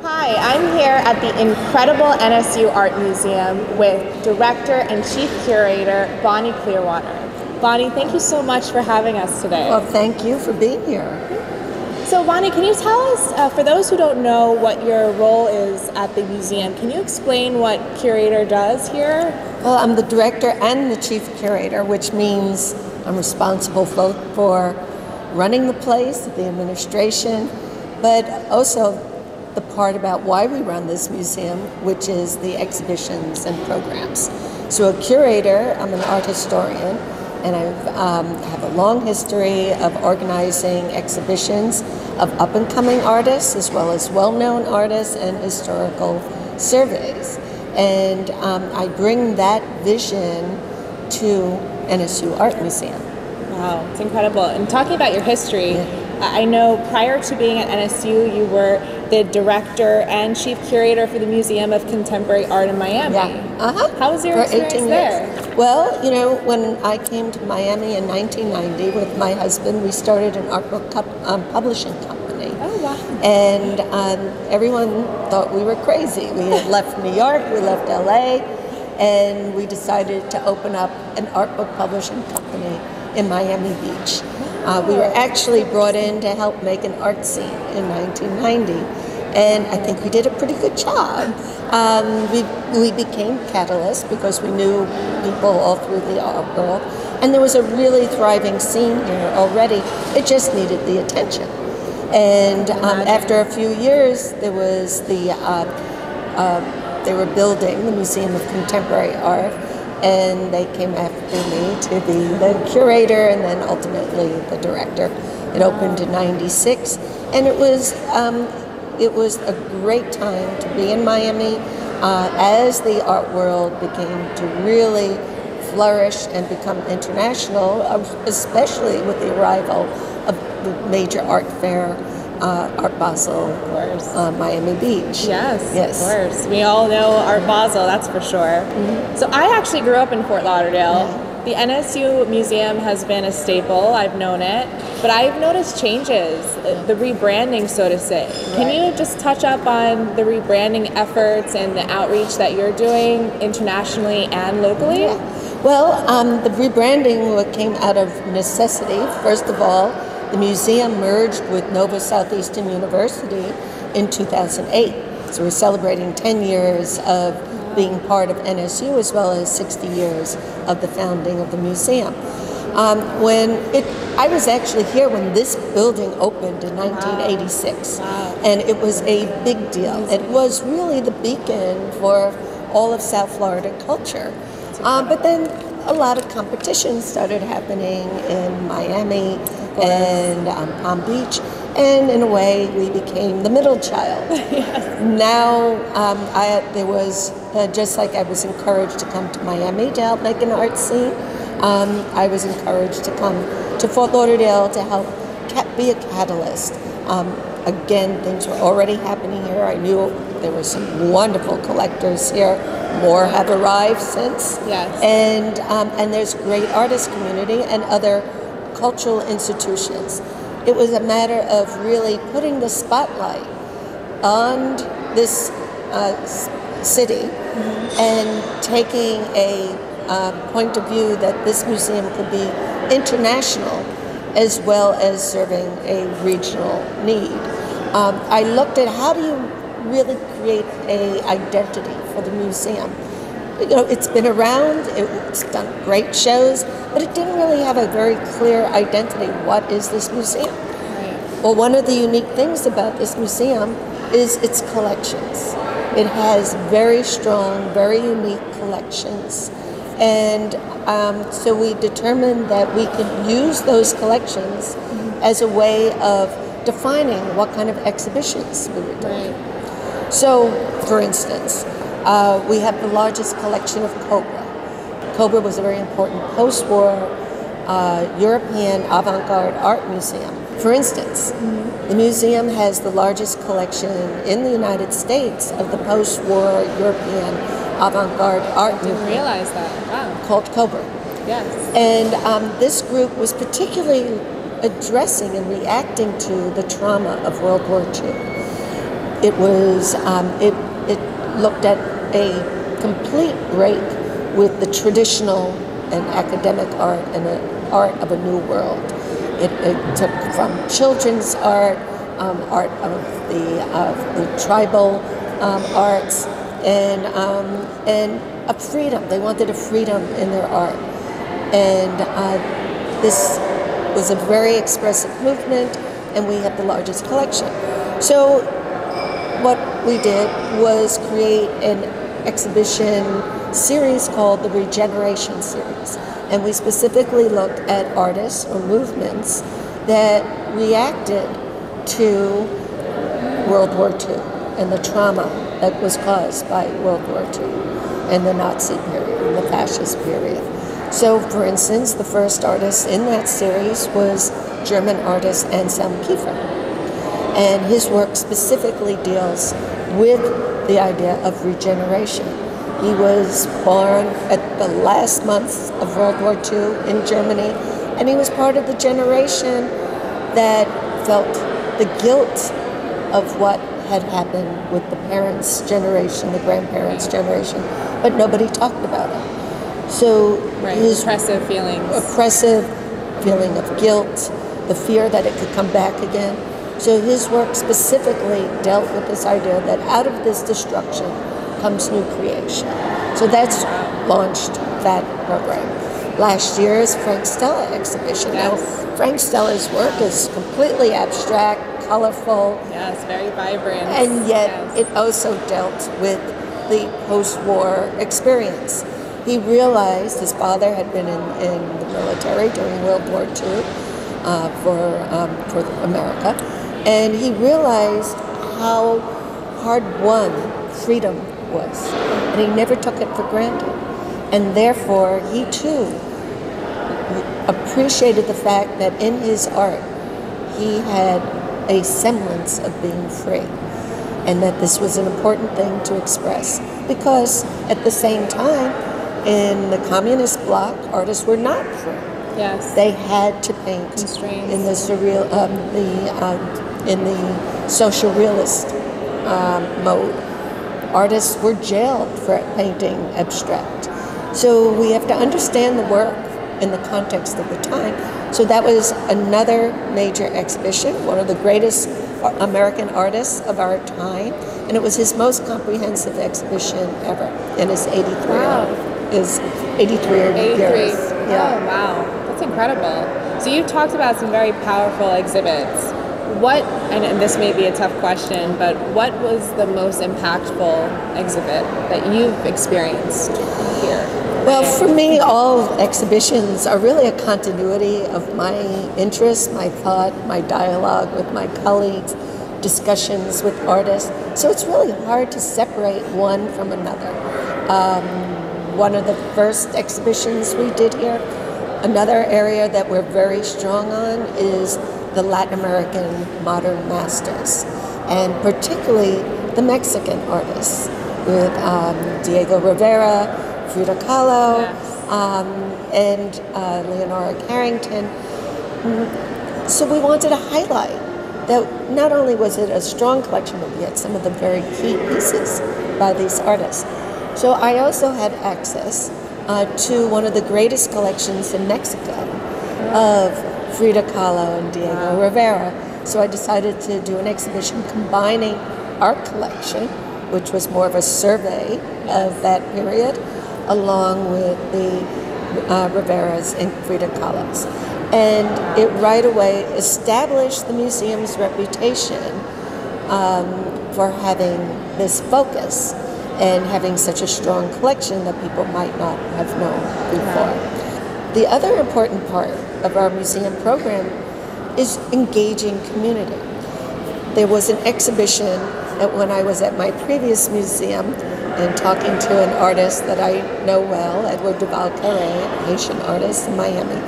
Hi, I'm here at the incredible NSU Art Museum with Director and Chief Curator Bonnie Clearwater. Bonnie, thank you so much for having us today. Well, thank you for being here. So Bonnie, can you tell us, for those who don't know what your role is at the museum, can you explain what Curator does here? Well, I'm the Director and the Chief Curator, which means I'm responsible both for running the place, the administration, but also the part about why we run this museum, which is the exhibitions and programs. So a curator, I'm an art historian, and I have a long history of organizing exhibitions of up-and-coming artists as well as well-known artists and historical surveys. And I bring that vision to NSU Art Museum. Wow, it's incredible. And talking about your history, I know prior to being at NSU, you were the Director and Chief Curator for the Museum of Contemporary Art in Miami. Yeah. How was your experience there? Well, you know, when I came to Miami in 1990 with my husband, we started an art book publishing company. Oh, wow. And everyone thought we were crazy. We had left New York, we left LA, and we decided to open up an art book publishing company in Miami Beach. We were actually brought in to help make an art scene in 1990, and I think we did a pretty good job. We became catalysts because we knew people all through the art world, and there was a really thriving scene here already. It just needed the attention. And after a few years, there was they were building the Museum of Contemporary Art, and they came after me to be the curator and then ultimately the director. It opened in '96, and it was a great time to be in Miami as the art world began to really flourish and become international, especially with the arrival of the major art fair, Art Basel, of course. Miami Beach. Yes, of course. We all know Art Basel, that's for sure. Mm-hmm. So I actually grew up in Fort Lauderdale. Yeah. The NSU Museum has been a staple, I've known it, but I've noticed changes, the rebranding, so to say. Right. Can you just touch up on the rebranding efforts and the outreach that you're doing internationally and locally? Yeah. Well, the rebranding came out of necessity. First of all, the museum merged with Nova Southeastern University in 2008. So we're celebrating 10 years of being part of NSU as well as 60 years of the founding of the museum. I was actually here when this building opened in 1986. Wow. And it was a big deal. It was really the beacon for all of South Florida culture. But then a lot of competition started happening in Miami and Palm Beach, and in a way we became the middle child. Yes. Now there was, just like I was encouraged to come to Miami to help make an art scene, I was encouraged to come to Fort Lauderdale to help be a catalyst. Again, things were already happening here. I knew there were some wonderful collectors here. More have arrived since. Yes. And there's great artist community and other cultural institutions. It was a matter of really putting the spotlight on this city and taking a point of view that this museum could be international as well as serving a regional need. I looked at how do you really create an identity for the museum. You know, it's been around, it's done great shows, but it didn't really have a very clear identity. What is this museum? Right. Well, one of the unique things about this museum is its collections. It has very strong, very unique collections. And so we determined that we could use those collections as a way of defining what kind of exhibitions we were doing. Right. So, for instance, we have the largest collection of Cobra. Cobra was a very important post-war European avant-garde art museum. For instance, the museum has the largest collection in the United States of the post-war European avant-garde art movement. I didn't realize that. Wow. Called Cobra. Yes. And this group was particularly addressing and reacting to the trauma of World War II. It was it looked at a complete break with the traditional and academic art and the art of a new world. It took from children's art, art of the tribal arts, and a freedom. They wanted a freedom in their art, and this was a very expressive movement, and we have the largest collection. So what we did was create an exhibition series called the Regeneration Series, and we specifically looked at artists or movements that reacted to World War II and the trauma that was caused by World War II and the Nazi period and the fascist period. So, for instance, the first artist in that series was German artist Anselm Kiefer, and his work specifically deals with the idea of regeneration. He was born at the last months of World War II in Germany, and he was part of the generation that felt the guilt of what had happened with the parents' generation, the grandparents' generation, but nobody talked about it. So his oppressive feelings. Oppressive feeling of guilt, the fear that it could come back again. So his work specifically dealt with this idea that out of this destruction comes new creation. So that's launched that program. Last year's Frank Stella exhibition. Yes. Now, Frank Stella's work is completely abstract, colorful. Yes, very vibrant. And yet it also dealt with the post-war experience. He realized his father had been in the military during World War II for America, and he realized how hard-won freedom was, and he never took it for granted. And therefore, he too appreciated the fact that in his art, he had a semblance of being free, and that this was an important thing to express, because at the same time, in the communist bloc, artists were not free. Yes. They had to paint Constraints. in the surreal, in the social realist mode. Artists were jailed for painting abstract. So we have to understand the work in the context of the time. So that was another major exhibition, one of the greatest American artists of our time, and it was his most comprehensive exhibition ever in his 83 years. 83 years. Yeah. Oh, wow. That's incredible. So you've talked about some very powerful exhibits. What, and this may be a tough question, but what was the most impactful exhibit that you've experienced here? Well, for me, all exhibitions are really a continuity of my interests, my thought, my dialogue with my colleagues, discussions with artists. So it's really hard to separate one from another. One of the first exhibitions we did here, another area that we're very strong on is the Latin American modern masters, and particularly the Mexican artists with Diego Rivera, Frida Kahlo, and Leonora Carrington. So we wanted to highlight that not only was it a strong collection, but we had some of the very key pieces by these artists. So I also had access to one of the greatest collections in Mexico of Frida Kahlo and Diego Rivera. So I decided to do an exhibition combining our collection, which was more of a survey of that period, along with the Riveras and Frida Kahlos. And it right away established the museum's reputation for having this focus and having such a strong collection that people might not have known before. The other important part of our museum program is engaging community. There was an exhibition that when I was at my previous museum and talking to an artist that I know well, Edward Duval-Carré, a Haitian artist in Miami,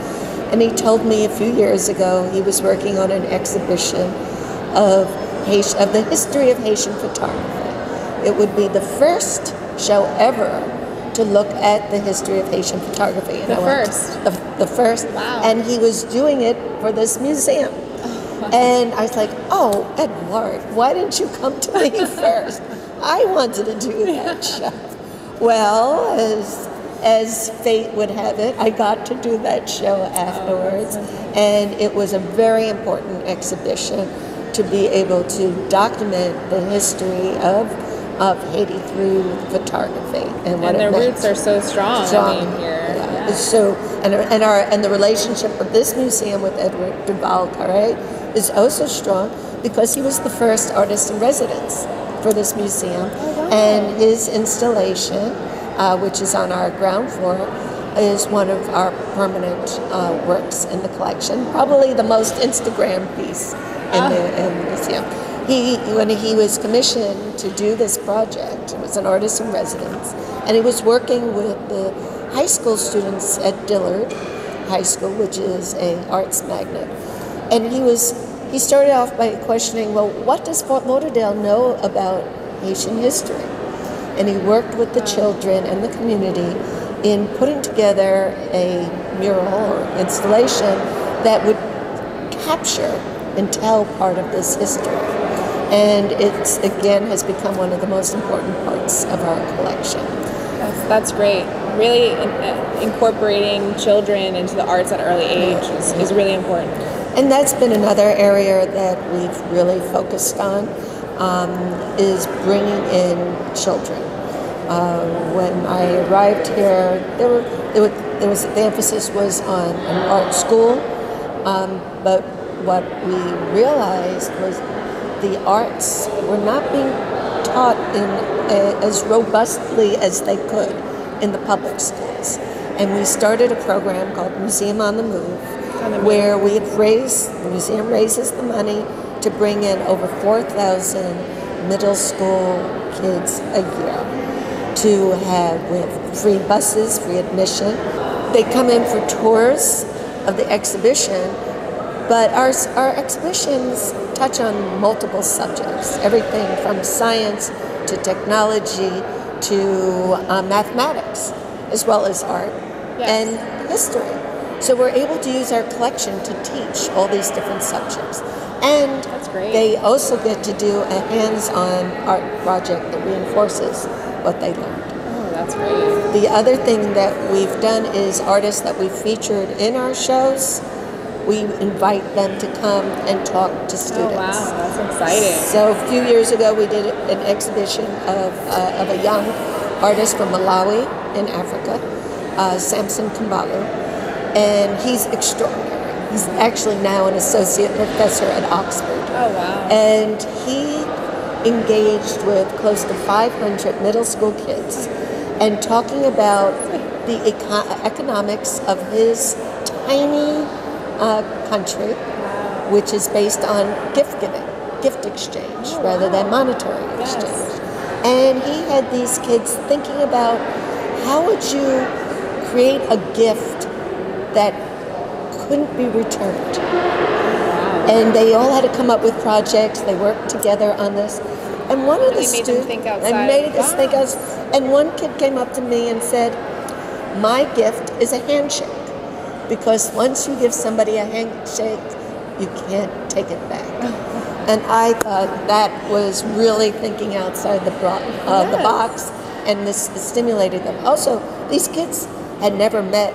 and he told me a few years ago he was working on an exhibition of the history of Haitian photography. It would be the first show ever to look at the history of Haitian photography. The first? The first. Wow. And he was doing it for this museum. And I was like, oh, Edward, why didn't you come to me first? I wanted to do that show. Well, as fate would have it, I got to do that show afterwards, and it was a very important exhibition to be able to document the history of Haiti through photography and what their it meant. roots are so strong. I mean, here. Yeah. So and the relationship of this museum with Edward Duval Carré is also strong because he was the first artist in residence for this museum, and his installation, which is on our ground floor, is one of our permanent works in the collection. Probably the most Instagram piece in the museum. When he was commissioned to do this project, he was an artist in residence, and he was working with the high school students at Dillard High School, which is an arts magnet. And he started off by questioning, well, what does Fort Lauderdale know about Haitian history? And he worked with the children and the community in putting together a mural or installation that would capture and tell part of this history. And it's, again, has become one of the most important parts of our collection. That's great. Really incorporating children into the arts at an early age is really important. And that's been another area that we've really focused on, is bringing in children. When I arrived here, the emphasis was on an art school, but what we realized was the arts were not being taught as robustly as they could in the public schools. And we started a program called Museum on the Move, where the museum raises the money to bring in over 4,000 middle school kids a year to have with free buses, free admission. They come in for tours of the exhibition, but our exhibitions touch on multiple subjects, everything from science to technology to mathematics, as well as art and history. So we're able to use our collection to teach all these different subjects. And that's great. They also get to do a hands-on art project that reinforces what they learned. Oh, that's great. The other thing that we've done is artists that we've featured in our shows, we invite them to come and talk to students. Oh, wow, that's exciting. So a few years ago, we did an exhibition of a young artist from Malawi in Africa, Samson Kambalu, and he's extraordinary. He's actually now an associate professor at Oxford. Oh, wow. And he engaged with close to 500 middle school kids and talking about the economics of his tiny country, which is based on gift giving, gift exchange, rather than monetary exchange. And he had these kids thinking about how would you create a gift that couldn't be returned. And they all had to come up with projects. They worked together on this. And one of the students made them think outside. I made us think outside. And one kid came up to me and said, "My gift is a handshake. Because once you give somebody a handshake, you can't take it back." And I thought that was really thinking outside the box, and this stimulated them. Also, these kids had never met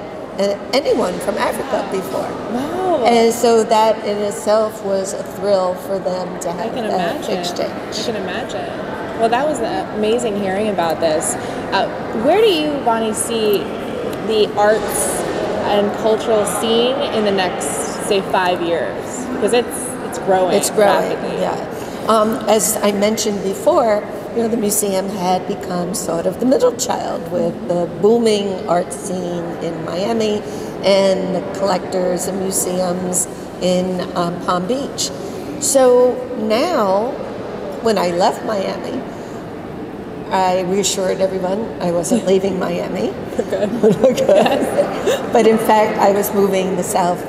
anyone from Africa before. Wow. And so that in itself was a thrill for them to have that exchange. I can imagine. Well, that was amazing hearing about this. Where do you, Bonnie, see the arts and cultural scene in the next, say, 5 years? Because it's growing. It's growing, rapidly. yeah. As I mentioned before, the museum had become sort of the middle child with the booming art scene in Miami and the collectors and museums in Palm Beach. So now, when I left Miami, I reassured everyone I wasn't leaving Miami. Good. Yes. But in fact, I was moving the South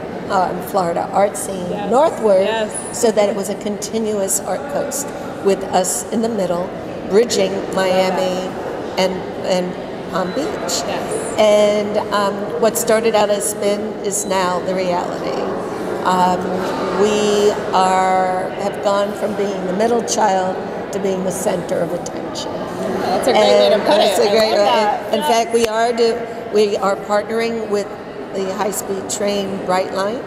Florida art scene northward so that it was a continuous art coast with us in the middle, bridging Miami and Palm Beach. Yes. And what started out as spin is now the reality. have gone from being the middle child to being the center of attention. That's a great way to put it. That's a great way. In fact, we are partnering with the high-speed train Brightline,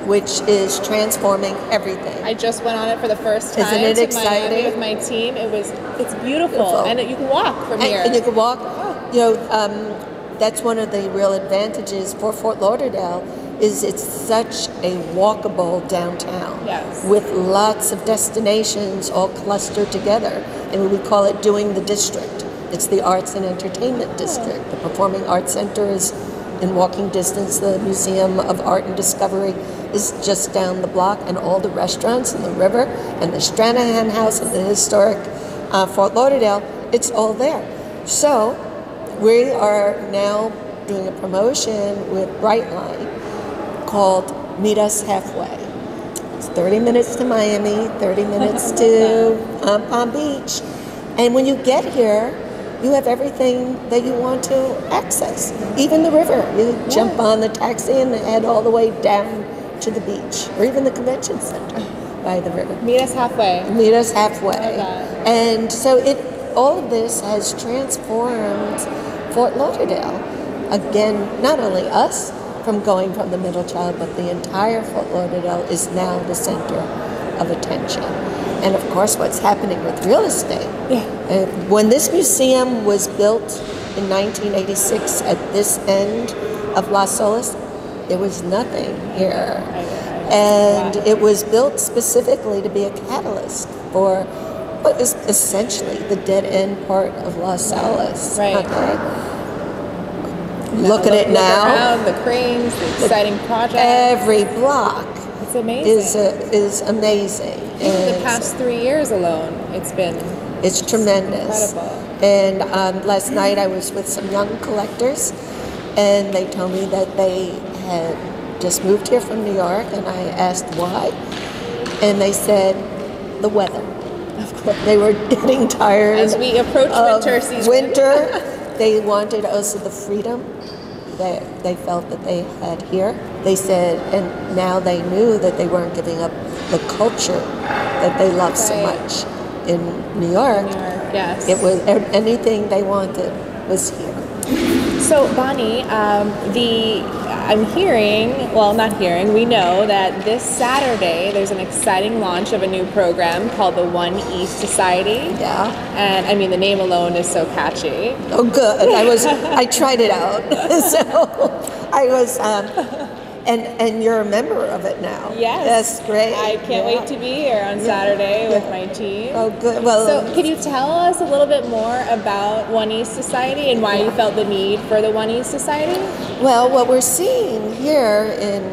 which is transforming everything. I just went on it for the first time. Isn't it to exciting? Miami with my team. It's beautiful, and you can walk from here. And you can walk. That's one of the real advantages for Fort Lauderdale. Is it's such a walkable downtown with lots of destinations all clustered together, and we call it doing the district. It's the arts and entertainment district. The Performing Arts Center is in walking distance. The Museum of Art and Discovery is just down the block, and all the restaurants and the river and the Stranahan House and the historic Fort Lauderdale, it's all there. So we are now doing a promotion with Brightline called Meet Us Halfway. It's 30 minutes to Miami, 30 minutes to Palm Beach. And when you get here, you have everything that you want to access, even the river. You jump on the taxi and head all the way down to the beach, or even the convention center by the river. Meet us halfway. Meet us halfway. And so all of this has transformed Fort Lauderdale. Again, not only us, from going from the middle child, but the entire Fort Lauderdale is now the center of attention. And of course, what's happening with real estate. When this museum was built in 1986 at this end of Las Olas, there was nothing here. And it was built specifically to be a catalyst for what is essentially the dead end part of Las Olas. Look at it now. Around, the cranes, the exciting project. Every block it's amazing. is amazing. In the past 3 years alone, it's tremendous. Incredible. And last night I was with some young collectors, and they told me that they had just moved here from New York, and I asked why, and they said the weather. Of course. They were getting tired. As we approach winter season. They wanted also the freedom that they felt that they had here. They said, and now they knew that they weren't giving up the culture that they love so much in New York. Yes. It was anything they wanted was here. So Bonnie, I'm hearing, well, not hearing, we know that this Saturday there's an exciting launch of a new program called the One East Society. Yeah. And I mean, the name alone is so catchy. Oh, good. I tried it out. So I was, and you're a member of it now. Yes. That's great. I can't wait to be here on Saturday with my team. Oh, good. Well, so can you tell us a little bit more about One East Society and why you felt the need for the One East Society? Well, what we're seeing here in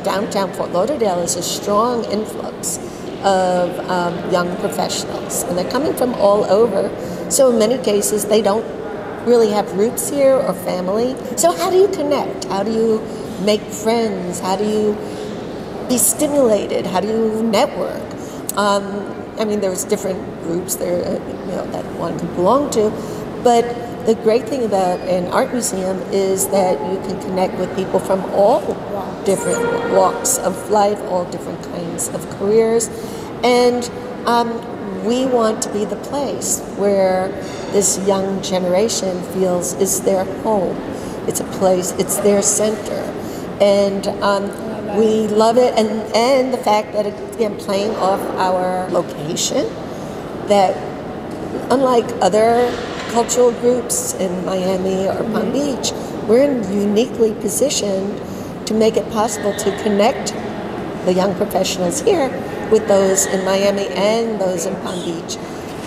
downtown Fort Lauderdale is a strong influx of young professionals, and they're coming from all over. So in many cases, they don't really have roots here or family. So how do you connect? How do you make friends? How do you be stimulated? How do you network? I mean, there's different groups there, that one can belong to, but the great thing about an art museum is that you can connect with people from all different walks of life, all different kinds of careers, and we want to be the place where this young generation feels is their home. It's a place, it's their center. And we love it, and the fact that it's, again, playing off our location, that unlike other cultural groups in Miami or Palm Beach, we're uniquely positioned to make it possible to connect the young professionals here with those in Miami and those in Palm Beach.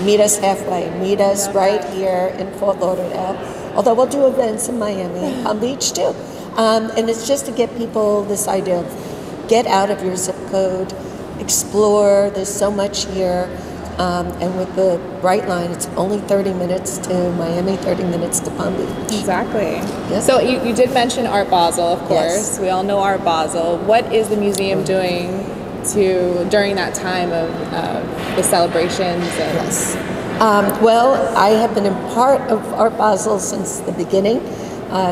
Meet us halfway. Meet us right here in Fort Lauderdale, although we'll do events in Miami and Palm Beach too. And it's just to get people this idea of get out of your zip code, explore. There's so much here. And with the Brightline, it's only 30 minutes to Miami, 30 minutes to Palm Beach. Exactly. Yes. So you did mention Art Basel, of course. Yes. We all know Art Basel. What is the museum doing during that time of the celebrations? Yes. Well, I have been a part of Art Basel since the beginning.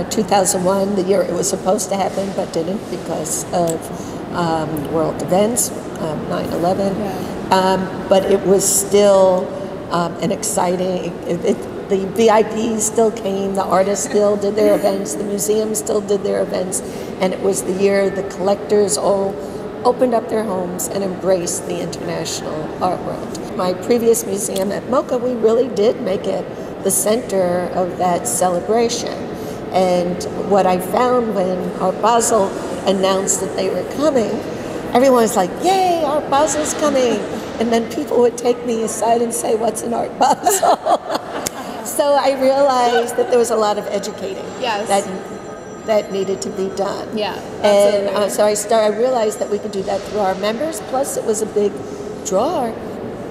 2001, the year it was supposed to happen, but didn't because of world events, 9/11, Yeah. but it was still an exciting. The VIPs still came, the artists still did their events, the museums still did their events, and it was the year the collectors all opened up their homes and embraced the international art world. My previous museum at MoCA, we really did make it the center of that celebration. And what I found when Art Basel announced that they were coming, everyone was like, yay, Art Basel's coming. And then people would take me aside and say, what's an Art Basel? So I realized that there was a lot of educating that needed to be done. Yeah, and so I realized that we could do that through our members. Plus, it was a big draw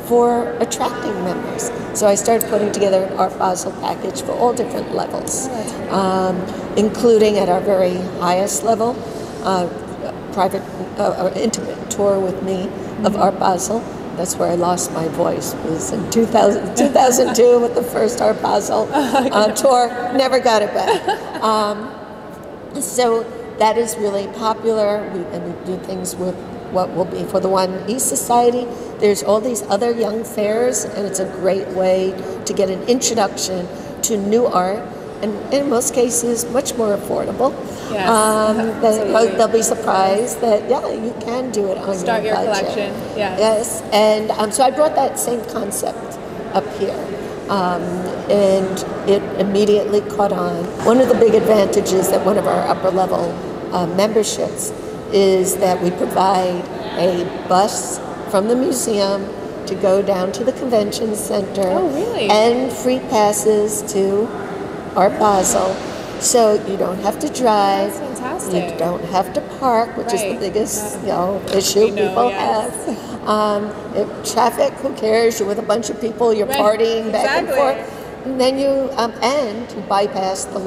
for attracting members. So I started putting together an Art Basel package for all different levels, including at our very highest level, private or intimate tour with me of Art Basel. That's where I lost my voice. It was in 2002 with the first Art Basel tour. Never got it back. So that is really popular. We do things with what will be for the One East Society. There's all these other young fairs, and it's a great way to get an introduction to new art, and in most cases, much more affordable. Yes, they'll be surprised that, you can do it on Start your budget. collection, Yes, and so I brought that same concept up here. And it immediately caught on. One of the big advantages at one of our upper level memberships is that we provide a bus from the museum to go down to the convention center. Oh, really? And free passes to Art Basel. So you don't have to drive. That's fantastic. You don't have to park, which is the biggest issue people have. If traffic, who cares? You're with a bunch of people, you're partying back and forth. And then you bypass the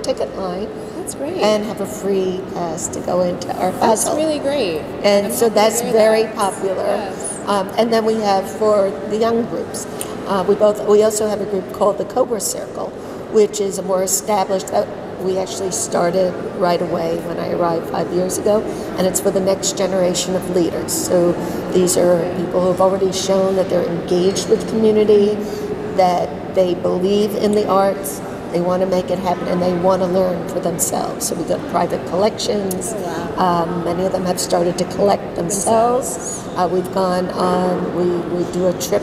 ticket line. That's great. And have a free pass to go into Art Basel. That's really great. And so that's very popular. Yes. And then we have for the young groups, we also have a group called the Cobra Circle, which is a more established, we actually started right away when I arrived 5 years ago, and it's for the next generation of leaders. So these are people who have already shown that they're engaged with community, that they believe in the arts, they want to make it happen, and they want to learn for themselves. So we've got private collections. Many of them have started to collect themselves. We've gone on, we do a trip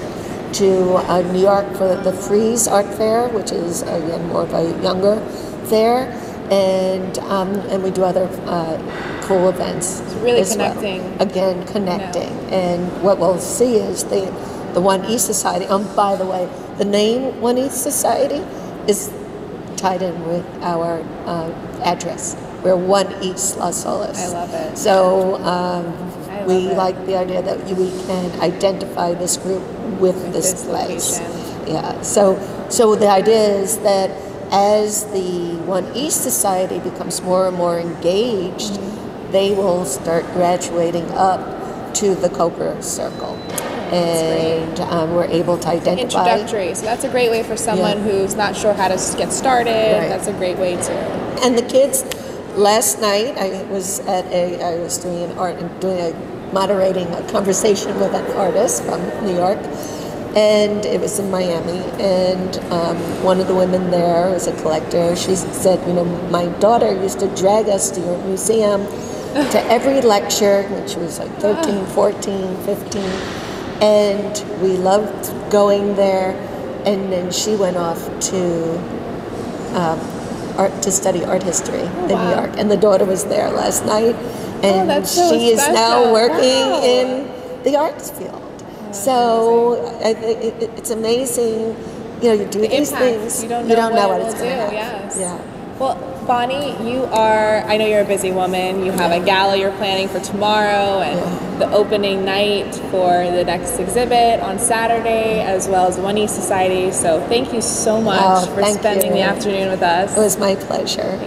to New York for the Frieze Art Fair, which is, again, more of a younger fair, and we do other cool events. It's really connecting. Well. Again, connecting. And what we'll see is the One East Society. By the way, the name One East Society is tied in with our address. We're One East Las Olas. I love it. So we like the idea that we can identify this group with this place. Yeah. So the idea is that as the One East Society becomes more and more engaged, they will start graduating up to the Cobra Circle. And we're able to identify. Introductory. So that's a great way for someone who's not sure how to get started. Right. That's a great way to. And the kids, last night I was moderating a conversation with an artist from New York, and it was in Miami. And one of the women there is a collector. She said, my daughter used to drag us to your museum to every lecture when she was like 13, 14, 15. And we loved going there, and then she went off to study art history in New York, and the daughter was there last night, and she is now working in the arts field. So it's amazing, you do these things, you don't know what it's going to have. Yes. Yeah. Well, Bonnie, I know you're a busy woman. You have a gala you're planning for tomorrow, and the opening night for the next exhibit on Saturday, as well as the One East Society. So thank you so much for spending the afternoon with us. It was my pleasure.